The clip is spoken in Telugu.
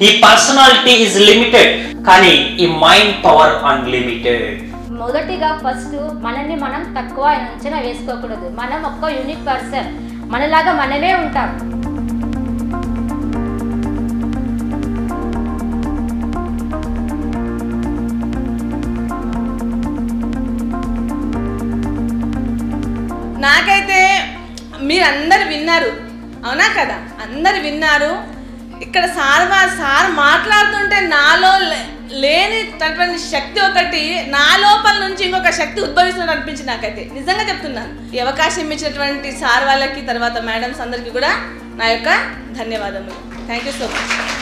ఈ పర్సనాలిటీ ఇస్ లిమిటెడ్, కానీ ఈ మైండ్ పవర్ అన్లిమిటెడ్. మొదటిగా ఫస్ట్ మనల్ని మనం తక్కువ అంచనా వేసుకోకూడదు. మనం ఒక్క యూనిక్ పర్సన్, మనలాగా మనమే ఉంటాం. నాకైతే మీరందరు విన్నారు, అవునా కదా? అందరు విన్నారు. ఇక్కడ సార్ మాట్లాడుతుంటే నాలో లేనిటువంటి శక్తి ఒకటి నా లోపల నుంచి ఇంకొక శక్తి ఉద్భవిస్తున్నట్టు అనిపించింది నాకైతే. నిజంగా చెప్తున్నాను. ఈ అవకాశం ఇచ్చినటువంటి సార్ వాళ్ళకి, తర్వాత మేడమ్స్ అందరికీ కూడా నా యొక్క ధన్యవాదములు. Thank you so much.